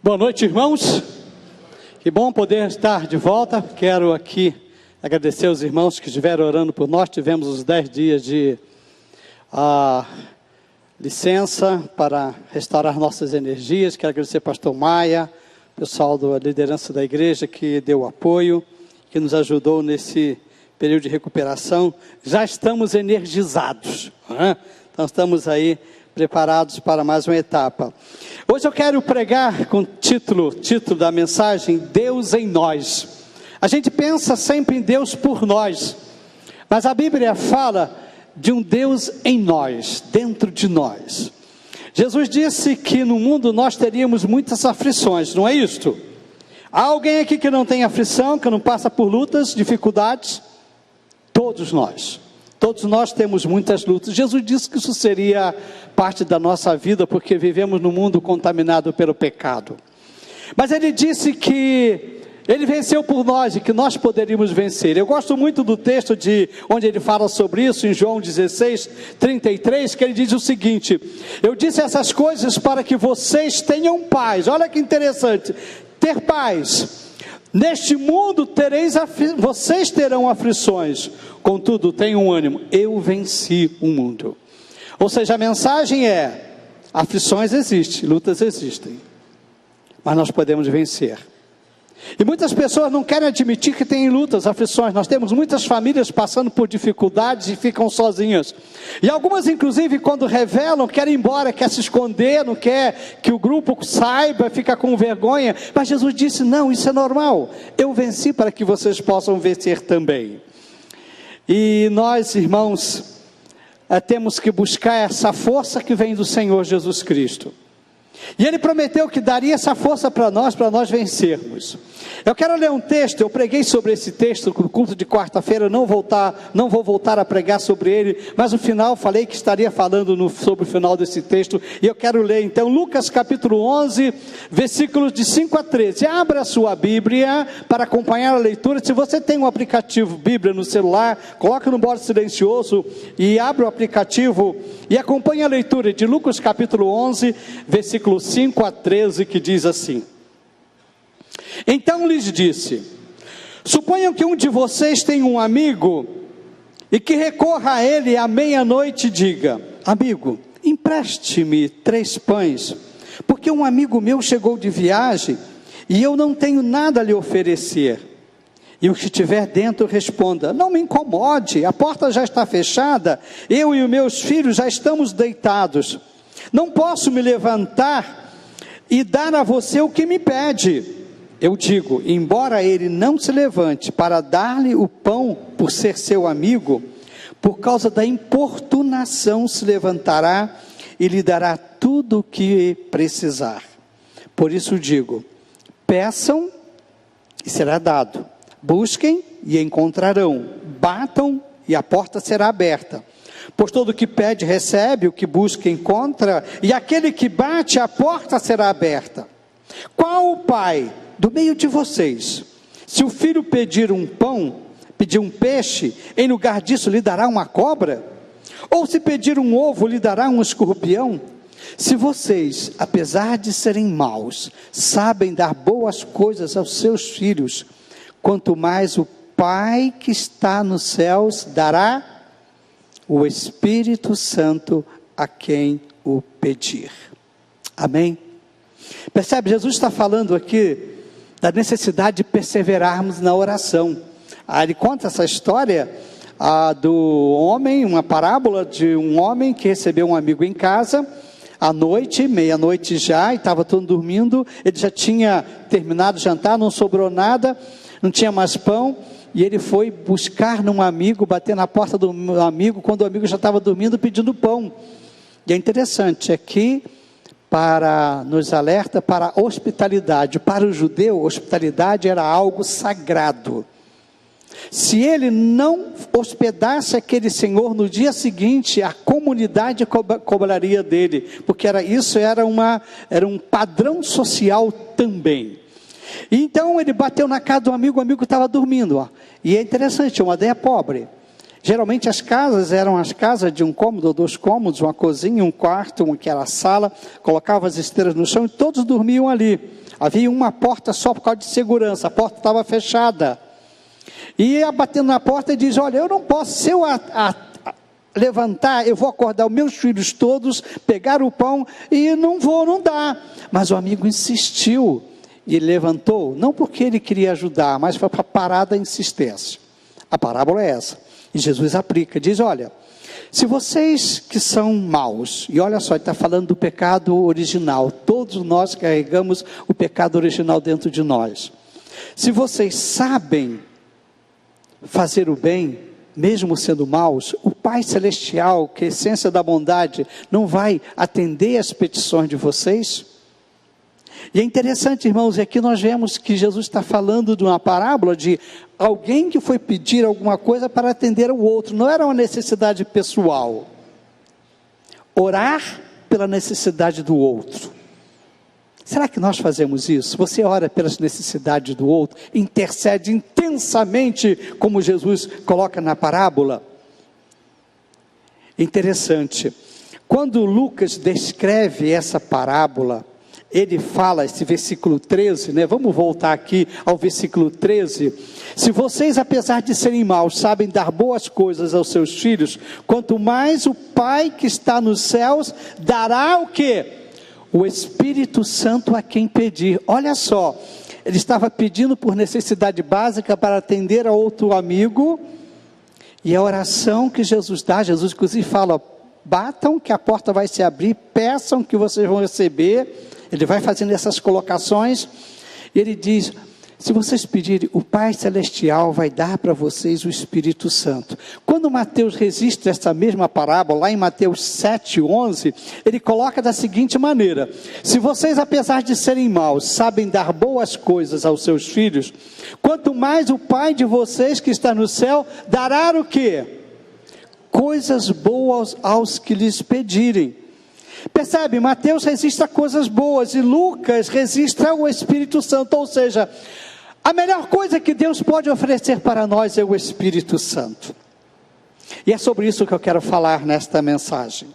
Boa noite, irmãos. Que bom poder estar de volta. Quero aqui agradecer aos irmãos que estiveram orando por nós. Tivemos os 10 dias de licença para restaurar nossas energias. Quero agradecer ao pastor Maia, pessoal da liderança da igreja que deu apoio, que nos ajudou nesse período de recuperação. Já estamos energizados, né? Então estamos aí preparados para mais uma etapa. Hoje eu quero pregar com o título da mensagem, Deus em nós. A gente pensa sempre em Deus por nós, mas a Bíblia fala de um Deus em nós, dentro de nós. Jesus disse que no mundo nós teríamos muitas aflições, não é isto? Há alguém aqui que não tem aflição, que não passa por lutas, dificuldades? Todos nós temos muitas lutas. Jesus disse que isso seria parte da nossa vida, porque vivemos num mundo contaminado pelo pecado. Mas ele disse que ele venceu por nós e que nós poderíamos vencer. Eu gosto muito do texto onde ele fala sobre isso, em João 16:33, que ele diz o seguinte: eu disse essas coisas para que vocês tenham paz. Olha que interessante, ter paz. Neste mundo vocês terão aflições, contudo tenham ânimo, eu venci o mundo. Ou seja, a mensagem é: aflições existem, lutas existem, mas nós podemos vencer. E muitas pessoas não querem admitir que têm lutas, aflições. Nós temos muitas famílias passando por dificuldades e ficam sozinhas. E algumas, inclusive, quando revelam, querem ir embora, quer se esconder, não quer que o grupo saiba, fica com vergonha. Mas Jesus disse: não, isso é normal. Eu venci para que vocês possam vencer também. E nós, irmãos, temos que buscar essa força que vem do Senhor Jesus Cristo. E Ele prometeu que daria essa força para nós vencermos. Eu quero ler um texto, eu preguei sobre esse texto no culto de quarta-feira, não vou voltar a pregar sobre ele, mas no final falei que estaria falando sobre o final desse texto, e eu quero ler então Lucas capítulo 11, versículos de 5 a 13, abra a sua Bíblia para acompanhar a leitura. Se você tem um aplicativo Bíblia no celular, coloque no modo silencioso e abra o aplicativo e acompanhe a leitura de Lucas capítulo 11, versículos 5 a 13, que diz assim: então lhes disse: suponham que um de vocês tem um amigo, e que recorra a ele à meia-noite e diga: amigo, empreste-me 3 pães, porque um amigo meu chegou de viagem, e eu não tenho nada a lhe oferecer. E o que estiver dentro responda: não me incomode, a porta já está fechada, eu e os meus filhos já estamos deitados, não posso me levantar e dar a você o que me pede. Eu digo, embora ele não se levante para dar-lhe o pão por ser seu amigo, por causa da importunação se levantará e lhe dará tudo o que precisar. Por isso digo, peçam e será dado, busquem e encontrarão, batam e a porta será aberta. Pois todo o que pede recebe, o que busca encontra, e aquele que bate a porta será aberta. Qual o pai do meio de vocês, se o filho pedir um peixe, em lugar disso lhe dará uma cobra? Ou se pedir um ovo, lhe dará um escorpião? Se vocês, apesar de serem maus, sabem dar boas coisas aos seus filhos, quanto mais o Pai que está nos céus dará o Espírito Santo a quem o pedir. Amém? Percebe, Jesus está falando aqui da necessidade de perseverarmos na oração. Ele conta essa história do homem, uma parábola de um homem que recebeu um amigo em casa, à noite, meia-noite já, e estava todo dormindo, ele já tinha terminado o jantar, não sobrou nada, não tinha mais pão, e ele foi buscar num amigo, bater na porta do amigo, quando o amigo já estava dormindo, pedindo pão. E é interessante, aqui, nos alerta para a hospitalidade. Para o judeu, hospitalidade era algo sagrado. Se ele não hospedasse aquele senhor, no dia seguinte, a comunidade cobraria dele, porque era um padrão social também. Então ele bateu na casa do amigo, o amigo estava dormindo, e é interessante, uma aldeia pobre. Geralmente as casas eram as casas de um cômodo ou 2 cômodos, uma cozinha, um quarto, aquela sala, colocava as esteiras no chão e todos dormiam ali. Havia uma porta só por causa de segurança, a porta estava fechada. E ia batendo na porta e diz: olha, eu não posso, se eu levantar, eu vou acordar os meus filhos todos, pegar o pão e não dá. Mas o amigo insistiu e ele levantou, não porque ele queria ajudar, mas foi para parar da insistência. A parábola é essa. E Jesus aplica, diz: olha, se vocês que são maus, e olha só, ele está falando do pecado original, todos nós carregamos o pecado original dentro de nós. Se vocês sabem fazer o bem, mesmo sendo maus, o Pai Celestial, que é a essência da bondade, não vai atender as petições de vocês? E é interessante, irmãos, e aqui nós vemos que Jesus está falando de uma parábola de alguém que foi pedir alguma coisa para atender ao outro, não era uma necessidade pessoal. Orar pela necessidade do outro. Será que nós fazemos isso? Você ora pelas necessidades do outro, intercede intensamente, como Jesus coloca na parábola? Interessante. Quando Lucas descreve essa parábola, ele fala, esse versículo 13, né? Vamos voltar aqui ao versículo 13. Se vocês, apesar de serem maus, sabem dar boas coisas aos seus filhos, quanto mais o Pai que está nos céus dará o quê? O Espírito Santo a quem pedir. Olha só, ele estava pedindo por necessidade básica para atender a outro amigo, e a oração que Jesus dá, Jesus inclusive fala: batam que a porta vai se abrir, peçam que vocês vão receber. Ele vai fazendo essas colocações, e ele diz: se vocês pedirem, o Pai Celestial vai dar para vocês o Espírito Santo. Quando Mateus registra essa mesma parábola, lá em Mateus 7:11, ele coloca da seguinte maneira: se vocês, apesar de serem maus, sabem dar boas coisas aos seus filhos, quanto mais o Pai de vocês que está no céu, dará o quê? Coisas boas aos que lhes pedirem. Percebe? Mateus registra coisas boas e Lucas registra o Espírito Santo, ou seja, a melhor coisa que Deus pode oferecer para nós é o Espírito Santo. E é sobre isso que eu quero falar nesta mensagem.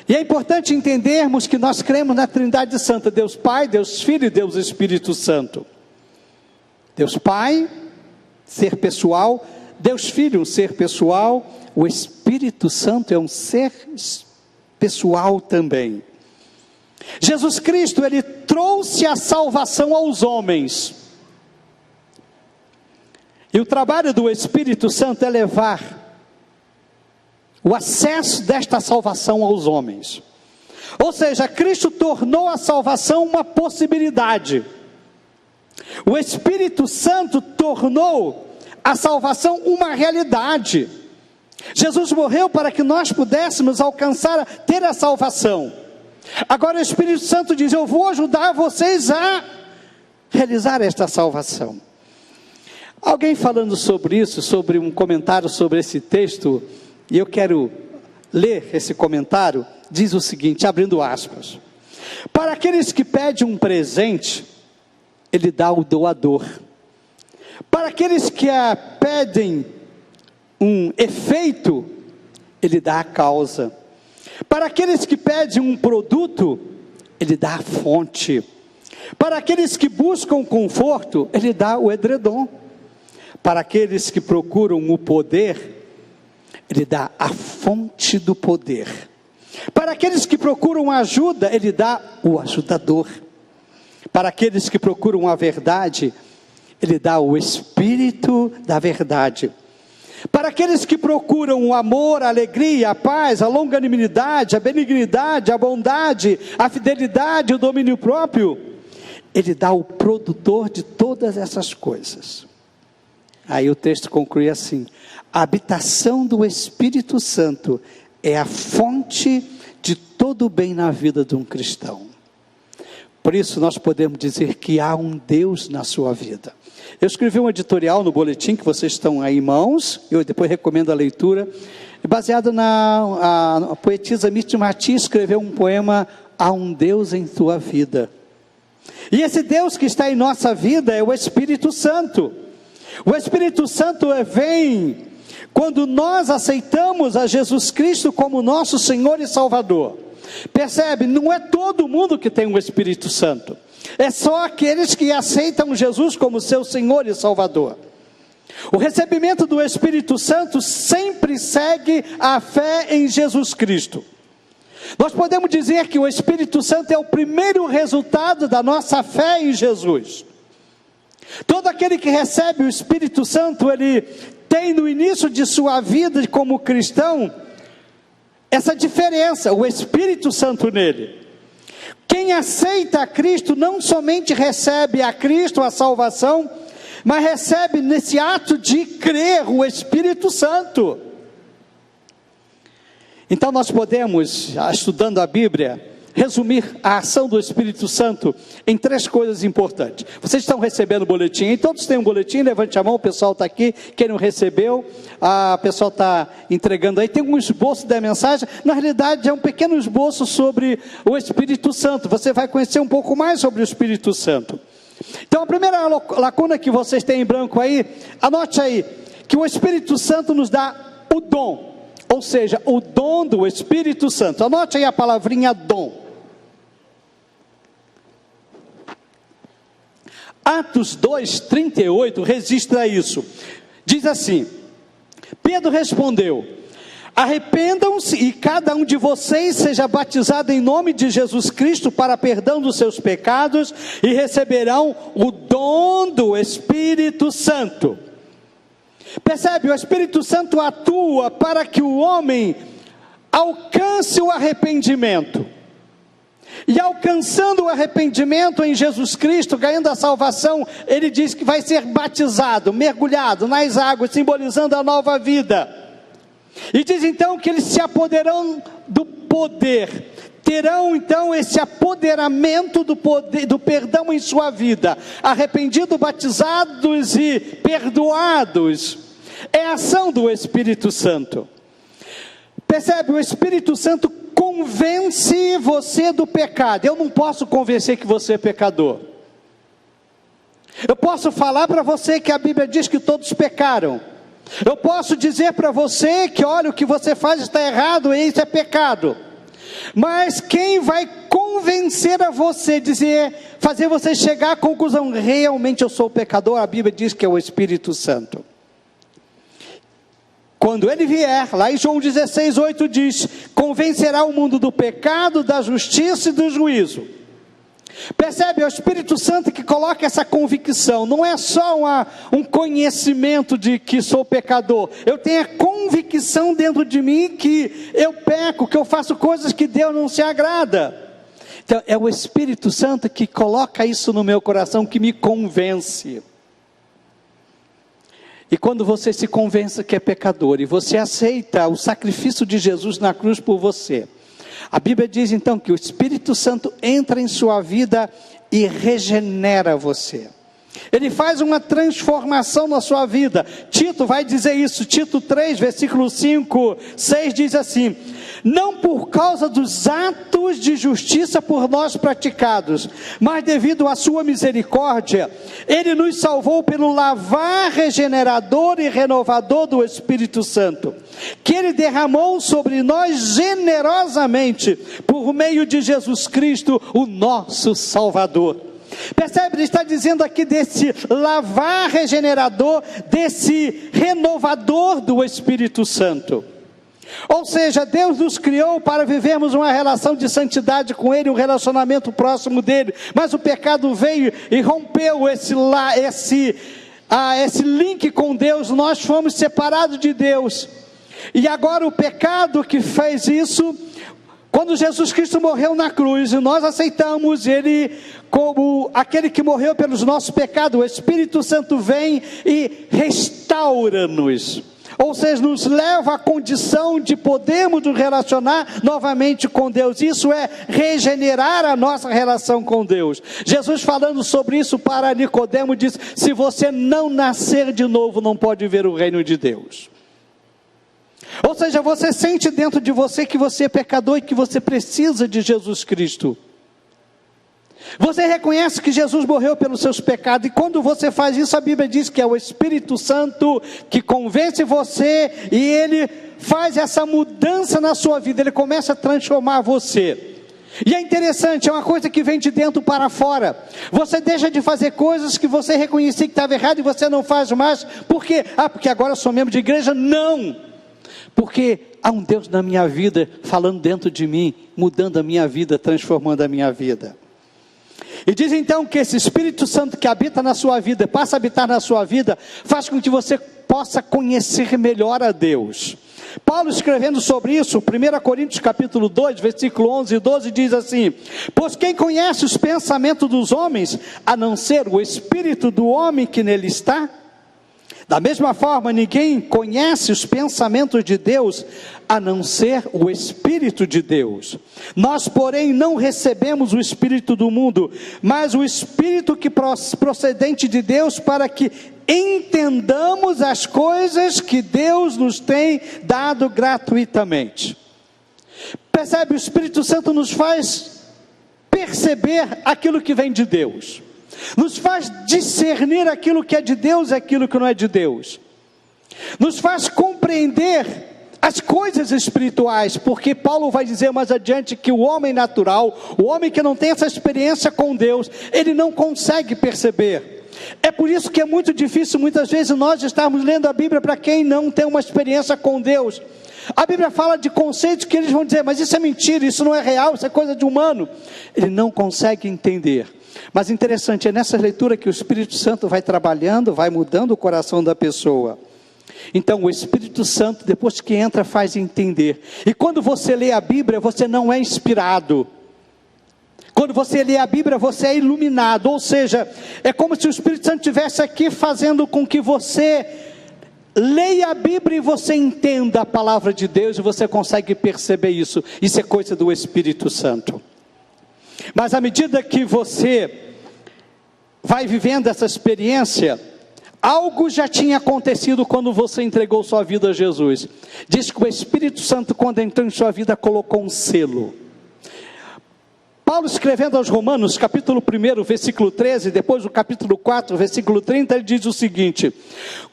E é importante entendermos que nós cremos na Trindade Santa, Deus Pai, Deus Filho e Deus Espírito Santo. Deus Pai, ser pessoal; Deus Filho, um ser pessoal; o Espírito Santo é um ser pessoal também. Jesus Cristo, ele trouxe a salvação aos homens. E o trabalho do Espírito Santo é levar o acesso desta salvação aos homens. Ou seja, Cristo tornou a salvação uma possibilidade. O Espírito Santo tornou a salvação uma realidade. Jesus morreu para que nós pudéssemos alcançar, ter a salvação. Agora o Espírito Santo diz: eu vou ajudar vocês a realizar esta salvação. Alguém falando sobre isso, sobre um comentário sobre esse texto, e eu quero ler esse comentário, diz o seguinte, abrindo aspas: para aqueles que pedem um presente, ele dá o doador. Para aqueles que pedem um efeito, ele dá a causa. Para aqueles que pedem um produto, ele dá a fonte. Para aqueles que buscam conforto, ele dá o edredom. Para aqueles que procuram o poder, ele dá a fonte do poder. Para aqueles que procuram ajuda, ele dá o ajudador. Para aqueles que procuram a verdade, ele dá o Espírito da verdade. Para aqueles que procuram o amor, a alegria, a paz, a longanimidade, a benignidade, a bondade, a fidelidade, o domínio próprio, ele dá o produtor de todas essas coisas. Aí o texto conclui assim: a habitação do Espírito Santo é a fonte de todo o bem na vida de um cristão. Por isso nós podemos dizer que há um Deus na sua vida. Eu escrevi um editorial no boletim que vocês estão aí em mãos, eu depois recomendo a leitura, baseado a poetisa Miti Martins escreveu um poema: há um Deus em tua vida. E esse Deus que está em nossa vida é o Espírito Santo. O Espírito Santo vem quando nós aceitamos a Jesus Cristo como nosso Senhor e Salvador. Percebe? Não é todo mundo que tem o Espírito Santo. É só aqueles que aceitam Jesus como seu Senhor e Salvador. O recebimento do Espírito Santo sempre segue a fé em Jesus Cristo. Nós podemos dizer que o Espírito Santo é o primeiro resultado da nossa fé em Jesus. Todo aquele que recebe o Espírito Santo, ele tem no início de sua vida como cristão, essa diferença, o Espírito Santo nele. Quem aceita a Cristo não somente recebe a Cristo, a salvação, mas recebe nesse ato de crer o Espírito Santo. Então nós podemos, estudando a Bíblia, resumir a ação do Espírito Santo em 3 coisas importantes. Vocês estão recebendo o boletim, e todos têm um boletim, levante a mão, o pessoal está aqui, quem não recebeu, o pessoal está entregando aí, tem um esboço da mensagem, na realidade é um pequeno esboço sobre o Espírito Santo, você vai conhecer um pouco mais sobre o Espírito Santo. Então a primeira lacuna que vocês têm em branco aí, anote aí, que o Espírito Santo nos dá o dom, ou seja, o dom do Espírito Santo. Anote aí a palavrinha dom. Atos 2:38 registra isso. Diz assim: Pedro respondeu: arrependam-se e cada um de vocês seja batizado em nome de Jesus Cristo para perdão dos seus pecados e receberão o dom do Espírito Santo. Percebe? O Espírito Santo atua para que o homem alcance o arrependimento. E alcançando o arrependimento em Jesus Cristo, ganhando a salvação, ele diz que vai ser batizado, mergulhado nas águas, simbolizando a nova vida. E diz então que eles se apoderarão do poder, terão então esse apoderamento do poder, do perdão em sua vida, arrependidos, batizados e perdoados. É a ação do Espírito Santo. Percebe? O Espírito Santo convence você do pecado. Eu não posso convencer que você é pecador. Eu posso falar para você que a Bíblia diz que todos pecaram. Eu posso dizer para você que, olha, o que você faz está errado e isso é pecado. Mas quem vai convencer a você, fazer você chegar à conclusão, realmente eu sou pecador, a Bíblia diz que é o Espírito Santo. Quando ele vier, lá em João 16:8 diz, convencerá o mundo do pecado, da justiça e do juízo. Percebe? É o Espírito Santo que coloca essa convicção, não é só um conhecimento de que sou pecador, eu tenho a convicção dentro de mim que eu peco, que eu faço coisas que Deus não se agrada. Então é o Espírito Santo que coloca isso no meu coração, que me convence. E quando você se convence que é pecador, e você aceita o sacrifício de Jesus na cruz por você, a Bíblia diz então que o Espírito Santo entra em sua vida e regenera você. Ele faz uma transformação na sua vida. Tito vai dizer isso, Tito 3, versículo 5, 6 diz assim: não por causa dos atos de justiça por nós praticados, mas devido à sua misericórdia, Ele nos salvou pelo lavar regenerador e renovador do Espírito Santo, que Ele derramou sobre nós generosamente, por meio de Jesus Cristo, o nosso Salvador. Percebe? Ele está dizendo aqui desse lavar regenerador, desse renovador do Espírito Santo. Ou seja, Deus nos criou para vivermos uma relação de santidade com Ele, um relacionamento próximo dEle, mas o pecado veio e rompeu esse link com Deus, nós fomos separados de Deus, e agora o pecado que fez isso, quando Jesus Cristo morreu na cruz, e nós aceitamos Ele como aquele que morreu pelos nossos pecados, o Espírito Santo vem e restaura-nos. Ou seja, nos leva à condição de podermos nos relacionar novamente com Deus. Isso é regenerar a nossa relação com Deus. Jesus falando sobre isso para Nicodemo disse, se você não nascer de novo, não pode ver o reino de Deus. Ou seja, você sente dentro de você que você é pecador e que você precisa de Jesus Cristo. Você reconhece que Jesus morreu pelos seus pecados, e quando você faz isso, a Bíblia diz que é o Espírito Santo que convence você, e ele faz essa mudança na sua vida, ele começa a transformar você. E é interessante, é uma coisa que vem de dentro para fora. Você deixa de fazer coisas que você reconhecia que estava errado e você não faz mais. Por quê? Porque agora eu sou membro de igreja? Não! Porque há um Deus na minha vida, falando dentro de mim, mudando a minha vida, transformando a minha vida. E diz então que esse Espírito Santo que habita na sua vida, passa a habitar na sua vida, faz com que você possa conhecer melhor a Deus. Paulo, escrevendo sobre isso, 1 Coríntios capítulo 2, versículo 11 e 12, diz assim: pois quem conhece os pensamentos dos homens, a não ser o espírito do homem que nele está? Da mesma forma, ninguém conhece os pensamentos de Deus, a não ser o Espírito de Deus. Nós, porém, não recebemos o Espírito do mundo, mas o Espírito que procedente de Deus, para que entendamos as coisas que Deus nos tem dado gratuitamente. Percebe? O Espírito Santo nos faz perceber aquilo que vem de Deus, nos faz discernir aquilo que é de Deus e aquilo que não é de Deus, nos faz compreender as coisas espirituais, porque Paulo vai dizer mais adiante que o homem natural, o homem que não tem essa experiência com Deus, ele não consegue perceber. É por isso que é muito difícil muitas vezes nós estarmos lendo a Bíblia para quem não tem uma experiência com Deus. A Bíblia fala de conceitos que eles vão dizer, mas isso é mentira, isso não é real, isso é coisa de humano. Ele não consegue entender. Mas interessante, é nessa leitura que o Espírito Santo vai trabalhando, vai mudando o coração da pessoa. Então o Espírito Santo, depois que entra, faz entender. E quando você lê a Bíblia, você não é inspirado. Quando você lê a Bíblia, você é iluminado. Ou seja, é como se o Espírito Santo estivesse aqui fazendo com que você leia a Bíblia e você entenda a palavra de Deus, e você consegue perceber isso. Isso é coisa do Espírito Santo. Mas à medida que você vai vivendo essa experiência, algo já tinha acontecido quando você entregou sua vida a Jesus. Diz que o Espírito Santo, quando entrou em sua vida, colocou um selo. Paulo, escrevendo aos Romanos, capítulo 1, versículo 13, depois do capítulo 4, versículo 30, ele diz o seguinte: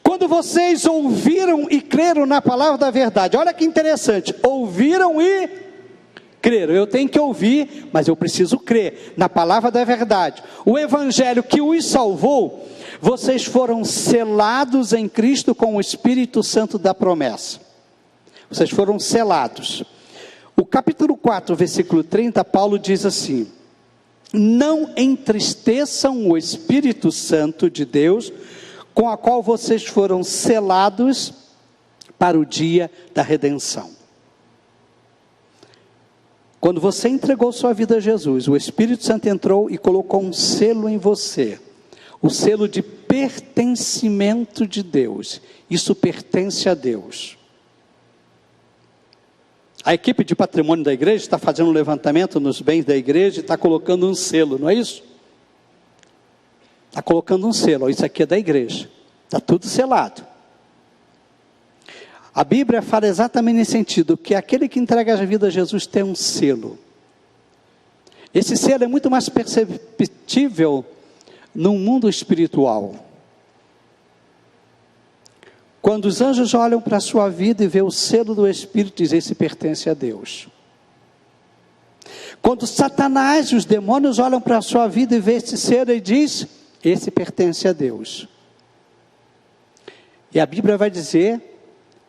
quando vocês ouviram e creram na palavra da verdade, olha que interessante, ouviram e creram. Eu tenho que ouvir, mas eu preciso crer na palavra da verdade, o evangelho que os salvou. Vocês foram selados em Cristo com o Espírito Santo da promessa. Vocês foram selados. O capítulo 4, versículo 30, Paulo diz assim: não entristeçam o Espírito Santo de Deus, com a qual vocês foram selados para o dia da redenção. Quando você entregou sua vida a Jesus, o Espírito Santo entrou e colocou um selo em você, o selo de pertencimento de Deus. Isso pertence a Deus. A equipe de patrimônio da igreja está fazendo um levantamento nos bens da igreja e está colocando um selo, não é isso? Está colocando um selo, isso aqui é da igreja, está tudo selado. A Bíblia fala exatamente nesse sentido, que aquele que entrega a vida a Jesus tem um selo. Esse selo é muito mais perceptível no mundo espiritual. Quando os anjos olham para a sua vida e vê o selo do Espírito, dizem: esse pertence a Deus. Quando Satanás e os demônios olham para a sua vida e vê esse selo e diz: esse pertence a Deus. E a Bíblia vai dizer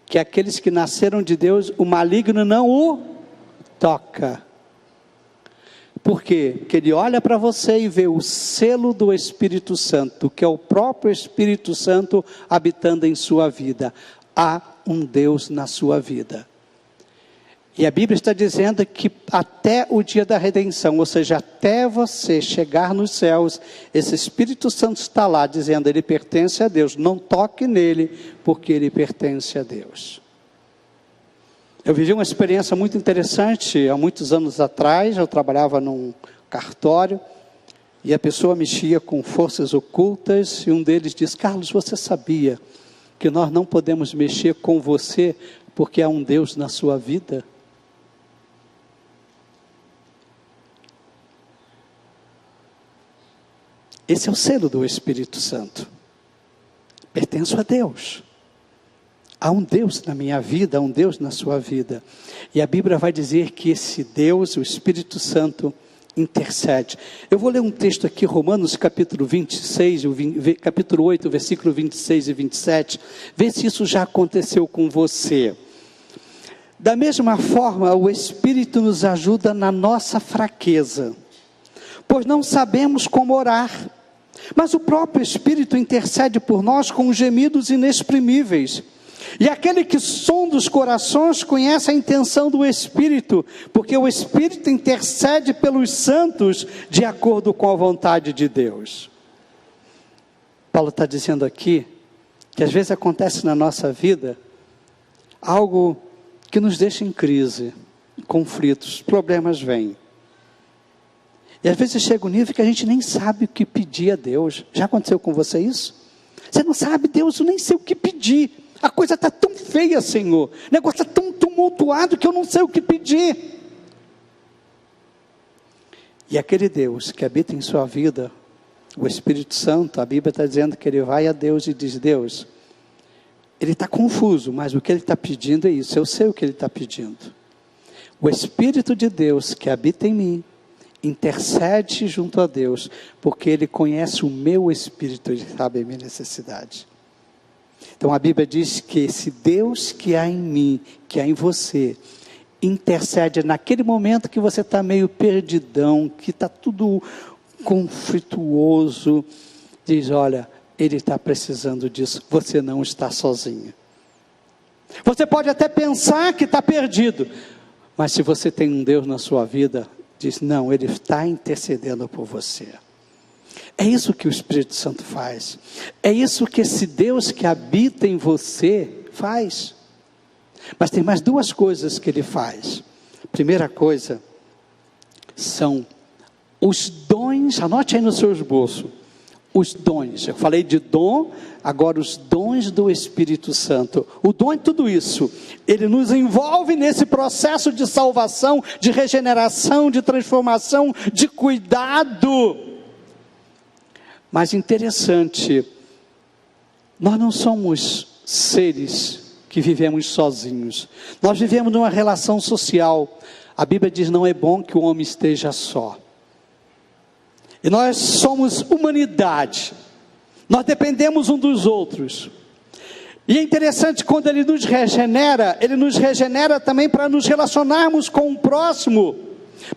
que aqueles que nasceram de Deus, o maligno não o toca. Por quê? Porque ele olha para você e vê o selo do Espírito Santo, que é o próprio Espírito Santo habitando em sua vida. Há um Deus na sua vida. E a Bíblia está dizendo que até o dia da redenção, ou seja, até você chegar nos céus, esse Espírito Santo está lá dizendo: ele pertence a Deus, não toque nele, porque ele pertence a Deus. Eu vivi uma experiência muito interessante, há muitos anos atrás. Eu trabalhava num cartório, e a pessoa mexia com forças ocultas, e um deles disse: Carlos, você sabia que nós não podemos mexer com você, porque há um Deus na sua vida? Esse é o selo do Espírito Santo. Pertenço a Deus. Há um Deus na minha vida, há um Deus na sua vida. E a Bíblia vai dizer que esse Deus, o Espírito Santo, intercede. Eu vou ler um texto aqui, Romanos capítulo 26, capítulo 8, versículo 26 e 27. Vê se isso já aconteceu com você. Da mesma forma, o Espírito nos ajuda na nossa fraqueza, pois não sabemos como orar. Mas o próprio Espírito intercede por nós com gemidos inexprimíveis. E aquele que sonda os corações conhece a intenção do Espírito, porque o Espírito intercede pelos santos de acordo com a vontade de Deus. Paulo está dizendo aqui que às vezes acontece na nossa vida algo que nos deixa em crise, conflitos, problemas vêm. E às vezes chega um nível que a gente nem sabe o que pedir a Deus. Já aconteceu com você isso? Você não sabe, Deus, eu nem sei o que pedir. A coisa está tão feia, Senhor. O negócio está tão tumultuado que eu não sei o que pedir. E aquele Deus que habita em sua vida, o Espírito Santo, a Bíblia está dizendo que ele vai a Deus e diz: Deus, ele está confuso, mas o que ele está pedindo é isso. Eu sei o que ele está pedindo. O Espírito de Deus que habita em mim, intercede junto a Deus, porque ele conhece o meu espírito, ele sabe a minha necessidade. Então a Bíblia diz que esse Deus que há em mim, que há em você, intercede naquele momento que você está meio perdidão, que está tudo conflituoso, diz: olha, ele está precisando disso, você não está sozinho. Você pode até pensar que está perdido, mas se você tem um Deus na sua vida, diz: não, ele está intercedendo por você. É isso que o Espírito Santo faz. É isso que esse Deus que habita em você faz. Mas tem mais duas coisas que ele faz. Primeira coisa, são os dons. Anote aí no seu esboço. Os dons. Eu falei de dom, agora os dons do Espírito Santo. O dom é tudo isso. Ele nos envolve nesse processo de salvação, de regeneração, de transformação, de cuidado. Mas interessante, nós não somos seres que vivemos sozinhos. Nós vivemos numa relação social. A Bíblia diz: não é bom que o homem esteja só. E nós somos humanidade. Nós dependemos um dos outros. E é interessante, quando ele nos regenera também para nos relacionarmos com o próximo,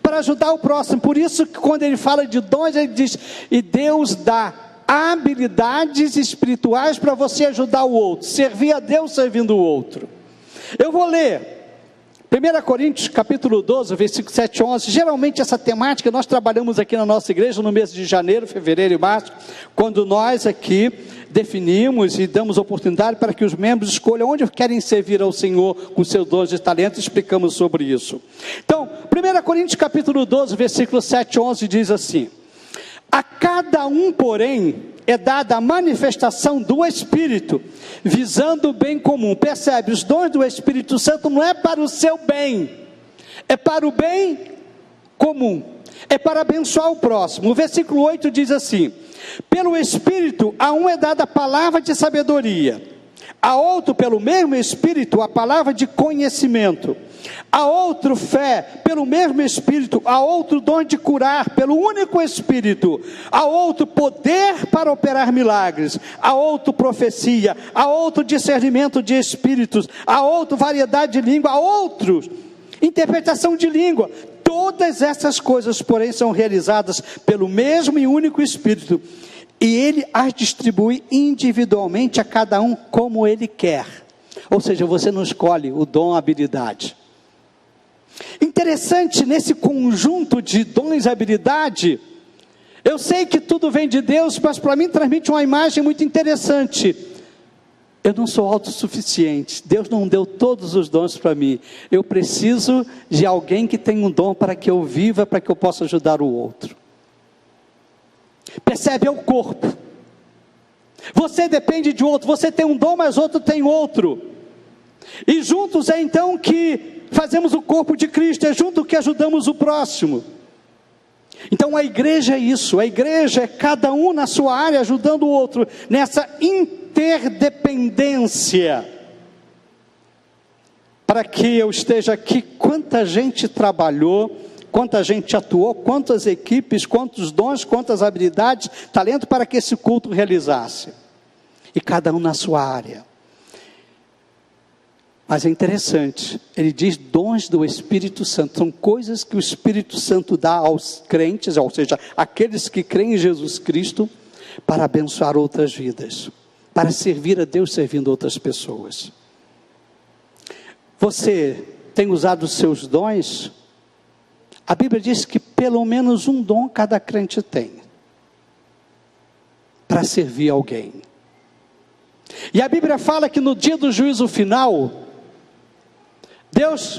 para ajudar o próximo. Por isso que quando ele fala de dons, ele diz: e Deus dá habilidades espirituais para você ajudar o outro, servir a Deus servindo o outro. Eu vou ler 1 Coríntios capítulo 12, versículo 7 e 11, geralmente essa temática nós trabalhamos aqui na nossa igreja no mês de janeiro, fevereiro e março, quando nós aqui definimos e damos oportunidade para que os membros escolham onde querem servir ao Senhor com seus dons e talentos, explicamos sobre isso. Então, 1 Coríntios capítulo 12, versículo 7 e 11 diz assim: a cada um, porém, é dada a manifestação do Espírito, visando o bem comum. Percebe, os dons do Espírito Santo não é para o seu bem, é para o bem comum, é para abençoar o próximo. O versículo 8 diz assim: pelo Espírito, a um é dada a palavra de sabedoria, a outro, pelo mesmo Espírito, a palavra de conhecimento, a outro fé, pelo mesmo Espírito, a outro dom de curar, pelo único Espírito, a outro poder para operar milagres, a outro profecia, a outro discernimento de espíritos, a outro variedade de língua, a outros interpretação de língua. Todas essas coisas, porém, são realizadas pelo mesmo e único Espírito, e ele as distribui individualmente a cada um como ele quer. Ou seja, você não escolhe o dom, a habilidade. Interessante, nesse conjunto de dons e habilidade, eu sei que tudo vem de Deus, mas para mim transmite uma imagem muito interessante. Eu não sou autossuficiente, Deus não deu todos os dons para mim, eu preciso de alguém que tenha um dom para que eu viva, para que eu possa ajudar o outro. Percebe, é o corpo. Você depende de outro, você tem um dom, mas outro tem outro. E juntos é então que fazemos o corpo de Cristo, é junto que ajudamos o próximo. Então a igreja é isso, a igreja é cada um na sua área ajudando o outro, nessa interdependência. Para que eu esteja aqui, quanta gente trabalhou, quanta gente atuou, quantas equipes, quantos dons, quantas habilidades, talento para que esse culto realizasse. E cada um na sua área. Mas é interessante, ele diz dons do Espírito Santo, são coisas que o Espírito Santo dá aos crentes, ou seja, aqueles que creem em Jesus Cristo, para abençoar outras vidas, para servir a Deus servindo outras pessoas. Você tem usado os seus dons? A Bíblia diz que pelo menos um dom cada crente tem, para servir alguém. E a Bíblia fala que no dia do juízo final,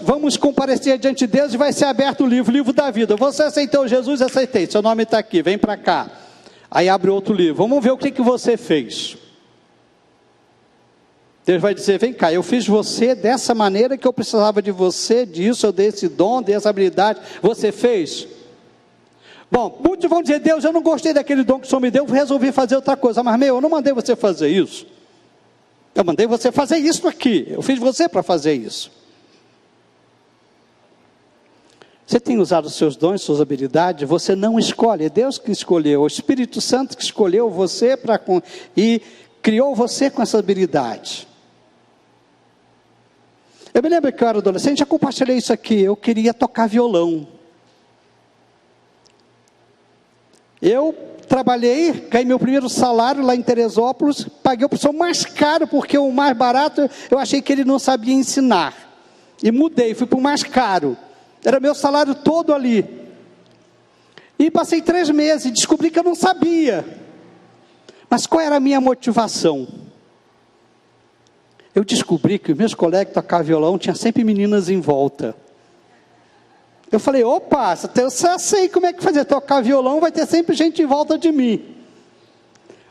vamos comparecer diante de Deus e vai ser aberto o livro da vida. Você aceitou Jesus? Aceitei, seu nome está aqui, vem para cá. Aí abre outro livro, vamos ver o que você fez. Deus vai dizer, vem cá, eu fiz você dessa maneira que eu precisava de você, disso, eu dei esse dom, dei essa habilidade, você fez? Bom, muitos vão dizer, Deus, eu não gostei daquele dom que o Senhor me deu, resolvi fazer outra coisa, mas eu não mandei você fazer isso, eu mandei você fazer isso aqui, eu fiz você para fazer isso. Você tem usado os seus dons, suas habilidades, você não escolhe, é Deus que escolheu, o Espírito Santo que escolheu você e criou você com essa habilidade. Eu me lembro que eu era adolescente, já compartilhei isso aqui, eu queria tocar violão. Eu trabalhei, ganhei meu primeiro salário lá em Teresópolis, paguei o professor mais caro, porque o mais barato, eu achei que ele não sabia ensinar. E mudei, fui para o mais caro. Era meu salário todo ali. E passei 3 meses e descobri que eu não sabia. Mas qual era a minha motivação? Eu descobri que os meus colegas que tocavam violão tinham sempre meninas em volta. Eu falei, opa, eu já sei como é que fazer, tocar violão vai ter sempre gente em volta de mim.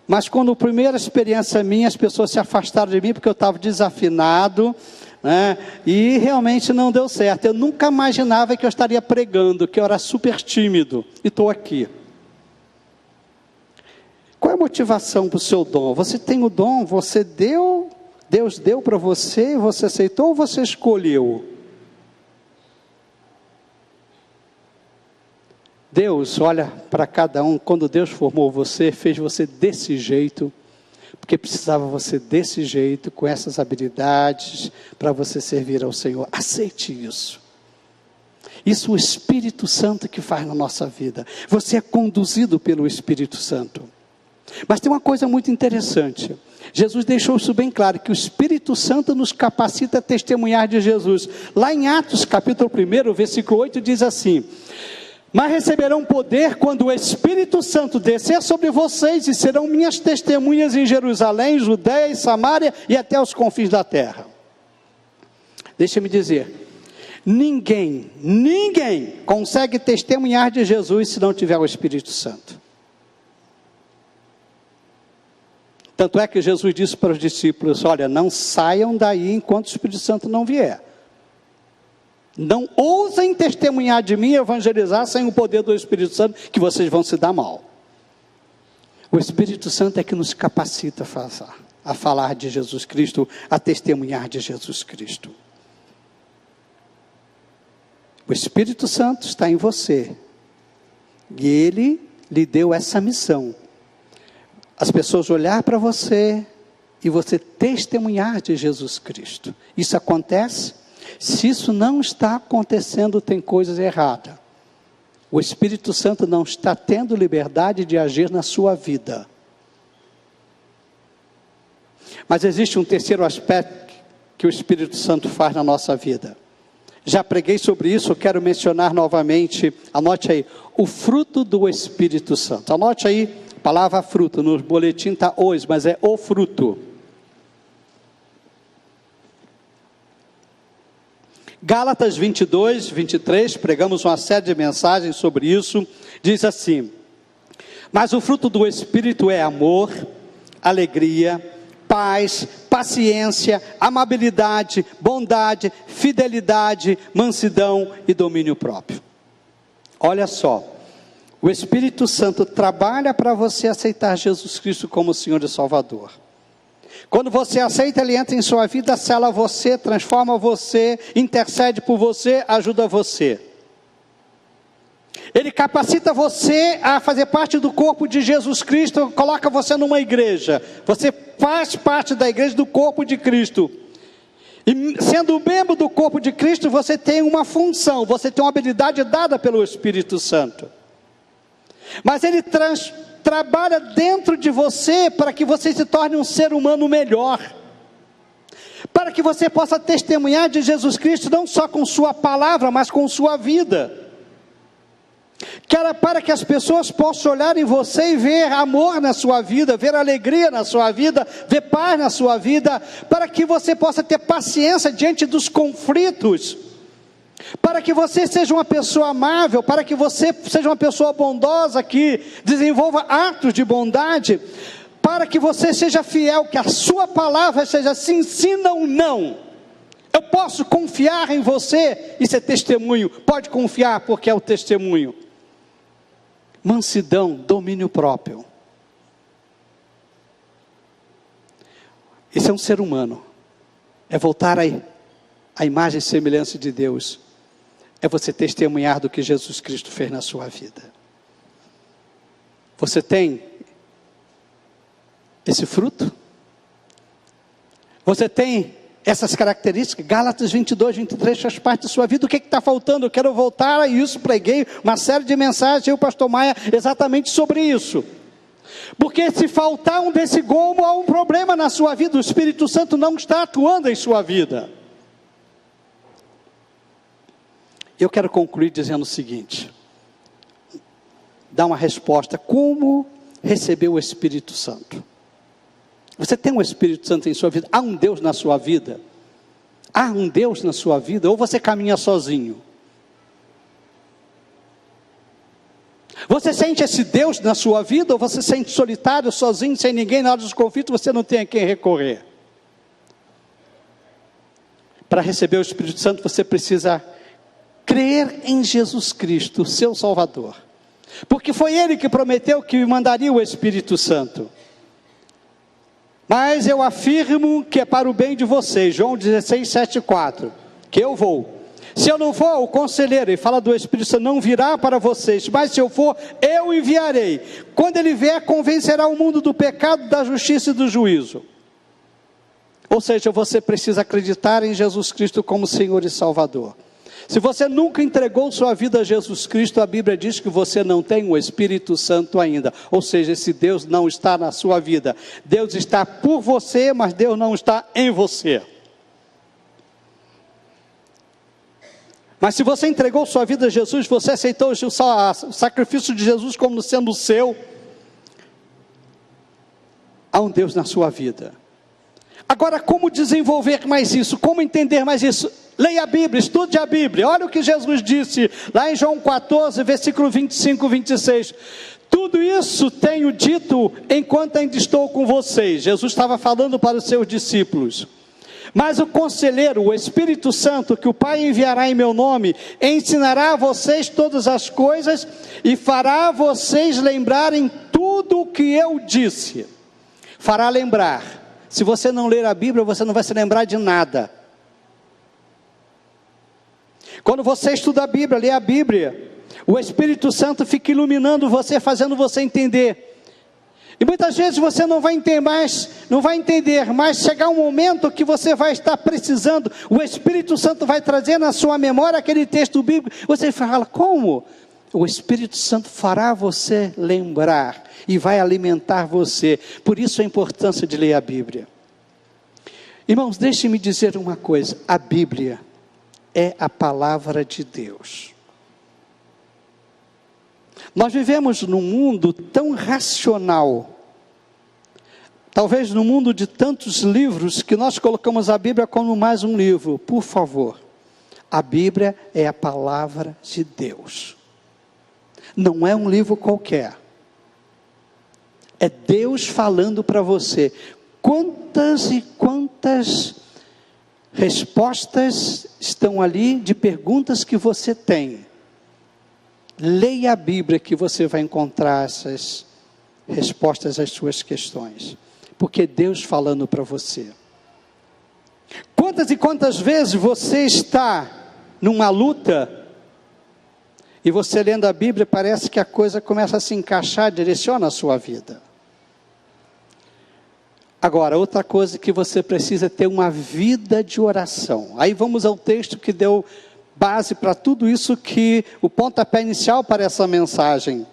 Mas quando a primeira experiência minha, as pessoas se afastaram de mim porque eu estava desafinado, né? E realmente não deu certo. Eu nunca imaginava que eu estaria pregando, que eu era super tímido, e estou aqui. Qual é a motivação para o seu dom? Você tem o dom, você deu, Deus deu para você, você aceitou ou você escolheu? Deus olha para cada um, quando Deus formou você, fez você desse jeito, porque precisava você desse jeito, com essas habilidades, para você servir ao Senhor. Aceite isso. Isso o Espírito Santo que faz na nossa vida. Você é conduzido pelo Espírito Santo. Mas tem uma coisa muito interessante. Jesus deixou isso bem claro, que o Espírito Santo nos capacita a testemunhar de Jesus. Lá em Atos capítulo 1, versículo 8, diz assim: mas receberão poder quando o Espírito Santo descer sobre vocês, e serão minhas testemunhas em Jerusalém, Judeia e Samaria, e até os confins da terra. Deixa-me dizer, ninguém consegue testemunhar de Jesus se não tiver o Espírito Santo. Tanto é que Jesus disse para os discípulos, olha, não saiam daí enquanto o Espírito Santo não vier. Não ousem testemunhar de mim e evangelizar sem o poder do Espírito Santo, que vocês vão se dar mal. O Espírito Santo é que nos capacita a falar de Jesus Cristo, a testemunhar de Jesus Cristo. O Espírito Santo está em você, e Ele lhe deu essa missão. As pessoas olhar para você, e você testemunhar de Jesus Cristo. Isso acontece? Se isso não está acontecendo, tem coisas erradas. O Espírito Santo não está tendo liberdade de agir na sua vida. Mas existe um terceiro aspecto que o Espírito Santo faz na nossa vida. Já preguei sobre isso, eu quero mencionar novamente. Anote aí, o fruto do Espírito Santo. Anote aí, a palavra fruto, no boletim está os, mas é o fruto. Gálatas 22, 23, pregamos uma série de mensagens sobre isso, diz assim: mas o fruto do Espírito é amor, alegria, paz, paciência, amabilidade, bondade, fidelidade, mansidão e domínio próprio. Olha só, O Espírito Santo trabalha para você aceitar Jesus Cristo como Senhor e Salvador. Quando você aceita, Ele entra em sua vida, sela você, transforma você, intercede por você, ajuda você. Ele capacita você a fazer parte do corpo de Jesus Cristo, coloca você numa igreja. Você faz parte da igreja, do corpo de Cristo. E sendo membro do corpo de Cristo, você tem uma função, você tem uma habilidade dada pelo Espírito Santo. Mas Ele trabalha dentro de você para que você se torne um ser humano melhor. Para que você possa testemunhar de Jesus Cristo, não só com sua palavra, mas com sua vida. Para que as pessoas possam olhar em você e ver amor na sua vida, ver alegria na sua vida, ver paz na sua vida, para que você possa ter paciência diante dos conflitos, para que você seja uma pessoa amável, para que você seja uma pessoa bondosa, que desenvolva atos de bondade, para que você seja fiel, que a sua palavra seja sim, sim, não, não. Eu posso confiar em você, isso é testemunho, pode confiar porque é o testemunho. Mansidão, domínio próprio. Esse é um ser humano. É voltar à imagem e semelhança de Deus. É você testemunhar do que Jesus Cristo fez na sua vida. Você tem esse fruto? Você tem essas características? Gálatas 22, 23 faz parte da sua vida. O que está faltando? Eu quero voltar a isso. Preguei uma série de mensagens, eu, pastor Maia, exatamente sobre isso. Porque se faltar um desse gomo, há um problema na sua vida. O Espírito Santo não está atuando em sua vida. Eu quero concluir dizendo o seguinte. Dar uma resposta. Como receber o Espírito Santo? Você tem um Espírito Santo em sua vida? Há um Deus na sua vida? Há um Deus na sua vida? Ou você caminha sozinho? Você sente esse Deus na sua vida? Ou você sente solitário, sozinho, sem ninguém, na hora dos conflitos, você não tem a quem recorrer? Para receber o Espírito Santo, você precisa crer em Jesus Cristo, seu Salvador. Porque foi Ele que prometeu que mandaria o Espírito Santo. Mas eu afirmo que é para o bem de vocês, João 16, 7, 4, que eu vou. Se eu não for, o conselheiro, ele fala do Espírito Santo, não virá para vocês, mas se eu for, eu enviarei. Quando ele vier, convencerá o mundo do pecado, da justiça e do juízo. Ou seja, você precisa acreditar em Jesus Cristo como Senhor e Salvador. Se você nunca entregou sua vida a Jesus Cristo, a Bíblia diz que você não tem o Espírito Santo ainda. Ou seja, esse Deus não está na sua vida. Deus está por você, mas Deus não está em você. Mas se você entregou sua vida a Jesus, você aceitou o sacrifício de Jesus como sendo o seu, há um Deus na sua vida. Agora, como desenvolver mais isso? Como entender mais isso? Leia a Bíblia, estude a Bíblia. Olha o que Jesus disse lá em João 14, versículo 25 e 26. Tudo isso tenho dito enquanto ainda estou com vocês. Jesus estava falando para os seus discípulos. Mas o conselheiro, o Espírito Santo, que o Pai enviará em meu nome, ensinará a vocês todas as coisas e fará vocês lembrarem tudo o que eu disse. Fará lembrar. Se você não ler a Bíblia, você não vai se lembrar de nada. Quando você estuda a Bíblia, lê a Bíblia, o Espírito Santo fica iluminando você, fazendo você entender. E muitas vezes você não vai entender, mas chegar um momento que você vai estar precisando, o Espírito Santo vai trazer na sua memória aquele texto bíblico, você fala, como? O Espírito Santo fará você lembrar e vai alimentar você. Por isso a importância de ler a Bíblia. Irmãos, deixem-me dizer uma coisa, a Bíblia é a palavra de Deus. Nós vivemos num mundo tão racional, talvez no mundo de tantos livros, que nós colocamos a Bíblia como mais um livro. Por favor, a Bíblia é a palavra de Deus. Não é um livro qualquer. É Deus falando para você. Quantas e quantas respostas estão ali de perguntas que você tem. Leia a Bíblia que você vai encontrar essas respostas às suas questões. Porque Deus falando para você. Quantas e quantas vezes você está numa luta e você lendo a Bíblia parece que a coisa começa a se encaixar, direciona a sua vida. Agora, outra coisa que você precisa ter uma vida de oração. Aí vamos ao texto que deu base para tudo isso, que o pontapé inicial para essa mensagem.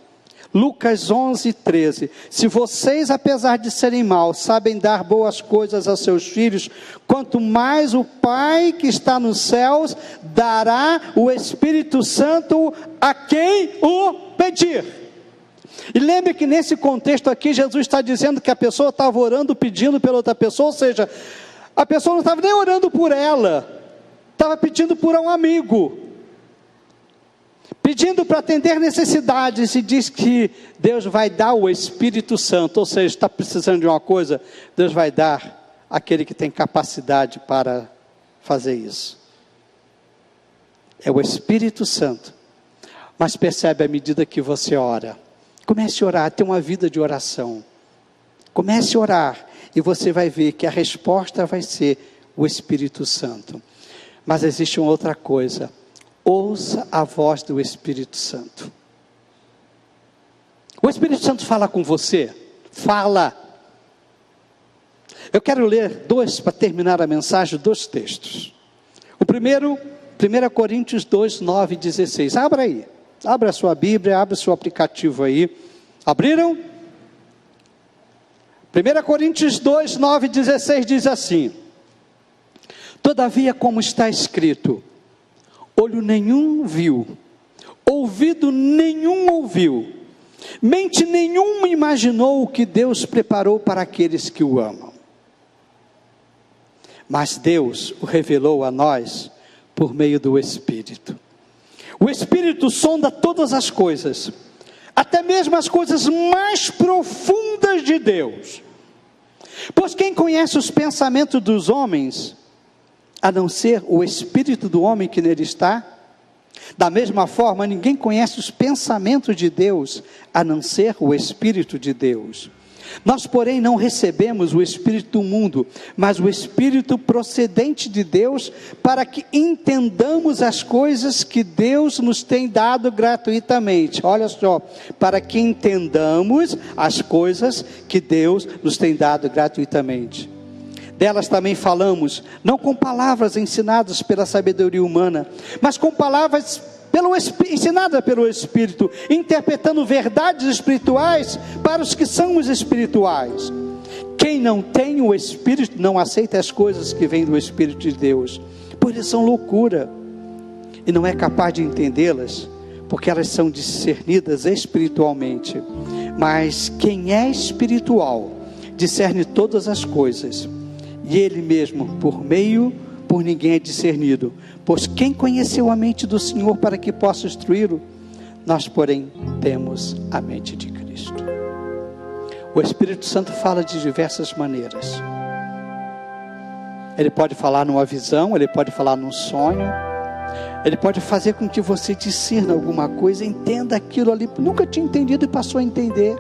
Lucas 11:13. Se vocês, apesar de serem maus, sabem dar boas coisas aos seus filhos, quanto mais o Pai que está nos céus dará o Espírito Santo a quem o pedir. E lembre que nesse contexto aqui, Jesus está dizendo que a pessoa estava orando, pedindo pela outra pessoa, ou seja, a pessoa não estava nem orando por ela, estava pedindo por um amigo, pedindo para atender necessidades, e diz que Deus vai dar o Espírito Santo, ou seja, está precisando de uma coisa, Deus vai dar àquele que tem capacidade para fazer isso. É o Espírito Santo. Mas percebe, à medida que você ora, comece a orar, tenha uma vida de oração, comece a orar, e você vai ver que a resposta vai ser o Espírito Santo. Mas existe uma outra coisa: ouça a voz do Espírito Santo. O Espírito Santo fala com você? Fala. Eu quero ler para terminar a mensagem, 2 textos. O primeiro, 1 Coríntios 2, 9 e 16. Abra aí. Abra a sua Bíblia, abra o seu aplicativo aí. Abriram? 1 Coríntios 2, 9 e 16 diz assim: todavia, como está escrito, olho nenhum viu, ouvido nenhum ouviu, mente nenhuma imaginou o que Deus preparou para aqueles que o amam. Mas Deus o revelou a nós por meio do Espírito. O Espírito sonda todas as coisas, até mesmo as coisas mais profundas de Deus. Pois quem conhece os pensamentos dos homens, a não ser o espírito do homem que nele está? Da mesma forma, ninguém conhece os pensamentos de Deus, a não ser o Espírito de Deus. Nós, porém, não recebemos o Espírito do mundo, mas o Espírito procedente de Deus, para que entendamos as coisas que Deus nos tem dado gratuitamente. Olha só, para que entendamos as coisas que Deus nos tem dado gratuitamente. Delas também falamos, não com palavras ensinadas pela sabedoria humana, mas com palavras ensinadas pelo Espírito, interpretando verdades espirituais para os que são os espirituais. Quem não tem o Espírito não aceita as coisas que vêm do Espírito de Deus, pois eles são loucura, e não é capaz de entendê-las, porque elas são discernidas espiritualmente. Mas quem é espiritual discerne todas as coisas, e ele mesmo, por ninguém é discernido. Pois quem conheceu a mente do Senhor para que possa instruí-lo? Nós, porém, temos a mente de Cristo. O Espírito Santo fala de diversas maneiras. Ele pode falar numa visão, ele pode falar num sonho, ele pode fazer com que você discirna alguma coisa, entenda aquilo ali, nunca tinha entendido e passou a entender.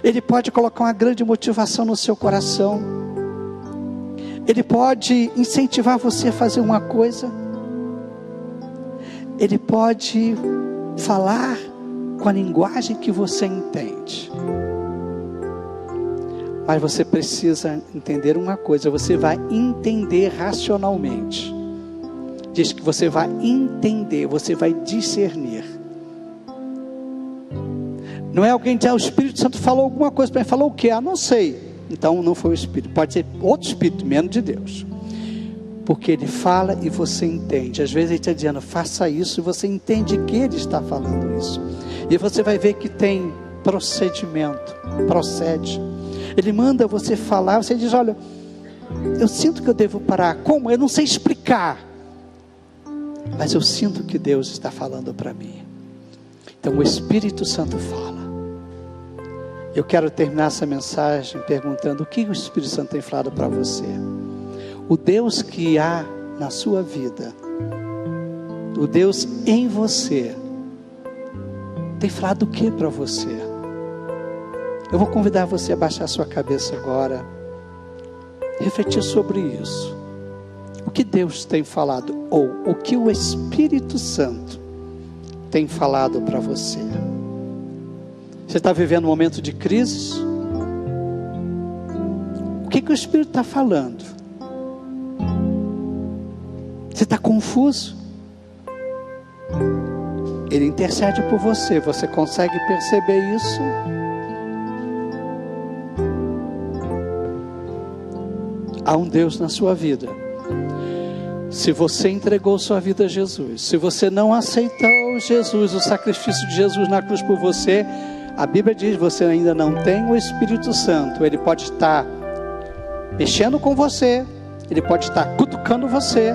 Ele pode colocar uma grande motivação no seu coração. Ele pode incentivar você a fazer uma coisa. Ele pode falar com a linguagem que você entende. Mas você precisa entender uma coisa, você vai entender racionalmente. Diz que você vai entender, você vai discernir. Não é alguém dizer, o Espírito Santo falou alguma coisa para mim, falou o quê? Não sei. Então não foi o Espírito, pode ser outro Espírito, menos de Deus. Porque Ele fala e você entende. Às vezes Ele está dizendo, faça isso, e você entende que Ele está falando isso. E você vai ver que tem procedimento, procede. Ele manda você falar, você diz, olha, eu sinto que eu devo parar. Como? Eu não sei explicar. Mas eu sinto que Deus está falando para mim. Então o Espírito Santo fala. Eu quero terminar essa mensagem perguntando o que o Espírito Santo tem falado para você. O Deus que há na sua vida, o Deus em você, Tem falado o que para você? Eu vou convidar você a baixar sua cabeça agora, refletir sobre isso. O que Deus tem falado, ou o que o Espírito Santo tem falado para você? Você está vivendo um momento de crise? O que o Espírito está falando? Você está confuso? Ele intercede por você. Você consegue perceber isso? Há um Deus na sua vida. Se você entregou sua vida a Jesus, se você não aceitou Jesus, o sacrifício de Jesus na cruz por você, a Bíblia diz que você ainda não tem o Espírito Santo. Ele pode estar mexendo com você, ele pode estar cutucando você,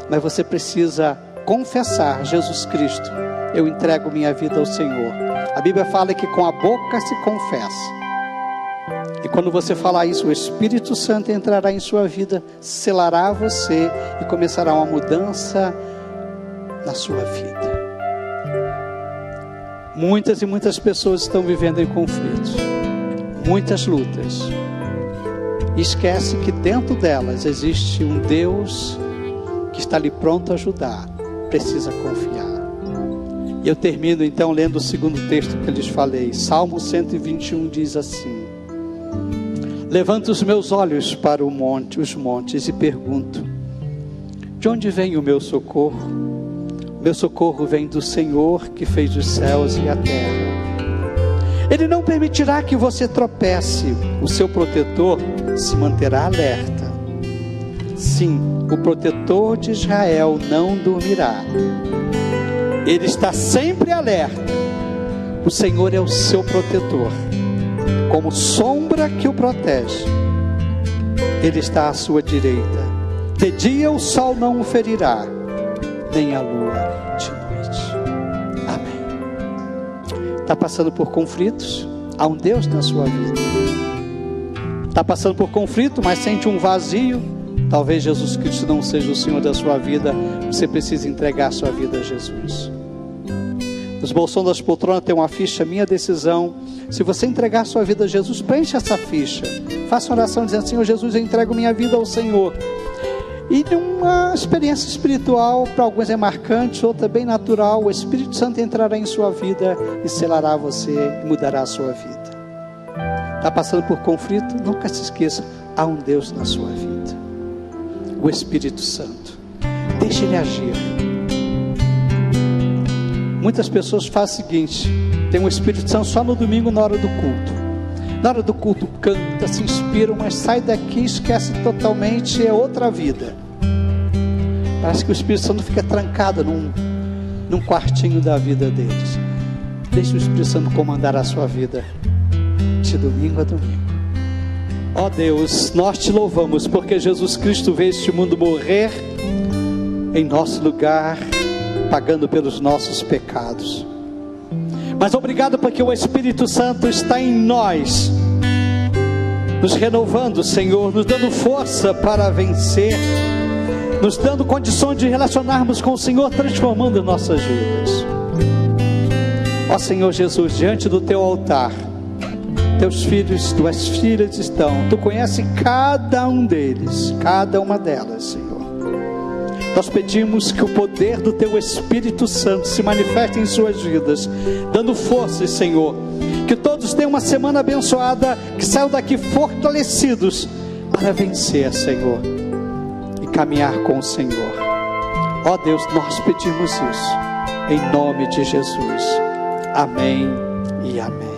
mas você precisa confessar: Jesus Cristo, eu entrego minha vida ao Senhor. A Bíblia fala que com a boca se confessa, e quando você falar isso, o Espírito Santo entrará em sua vida, selará você e começará uma mudança na sua vida. Muitas e muitas pessoas estão vivendo em conflitos, muitas lutas, e esquece que dentro delas existe um Deus que está ali pronto a ajudar. Precisa confiar. E eu termino então lendo o segundo texto que eu lhes falei. Salmo 121 diz assim: levanto os meus olhos para os montes e pergunto: de onde vem o meu socorro? Meu socorro vem do Senhor que fez os céus e a terra. Ele não permitirá que você tropece. O seu protetor se manterá alerta. Sim, o protetor de Israel não dormirá. Ele está sempre alerta. O Senhor é o seu protetor, como sombra que o protege. Ele está à sua direita. De dia o sol não o ferirá, nem a lua de noite. Amém. Está passando por conflitos? Há um Deus na sua vida. Está passando por conflito, mas sente um vazio? Talvez Jesus Cristo não seja o Senhor da sua vida. Você precisa entregar a sua vida a Jesus. Nos bolsões das poltronas tem uma ficha, minha decisão. Se você entregar a sua vida a Jesus, preencha essa ficha. Faça uma oração dizendo: Senhor Jesus, eu entrego minha vida ao Senhor. E uma experiência espiritual, para alguns é marcante, outra é bem natural. O Espírito Santo entrará em sua vida e selará você e mudará a sua vida. Está passando por conflito? Nunca se esqueça, há um Deus na sua vida, o Espírito Santo. Deixe Ele agir. Muitas pessoas fazem o seguinte: tem um Espírito Santo só no domingo, na hora do culto. Na hora do culto canta, se inspira, mas sai daqui e esquece totalmente, é outra vida. Parece que o Espírito Santo fica trancado num quartinho da vida deles. Deixe o Espírito Santo comandar a sua vida de domingo a domingo. Ó Deus, nós te louvamos porque Jesus Cristo veio a este mundo morrer em nosso lugar, pagando pelos nossos pecados. Mas obrigado porque o Espírito Santo está em nós, nos renovando, Senhor, nos dando força para vencer, nos dando condições de relacionarmos com o Senhor, transformando nossas vidas. Ó Senhor Jesus, diante do teu altar, teus filhos, tuas filhas estão. Tu conheces cada um deles, cada uma delas, Senhor. Nós pedimos que o poder do teu Espírito Santo se manifeste em suas vidas, dando forças, Senhor. Que todos tenham uma semana abençoada, que saiam daqui fortalecidos para vencer, Senhor, e caminhar com o Senhor. Ó Deus, nós pedimos isso em nome de Jesus. Amém e amém.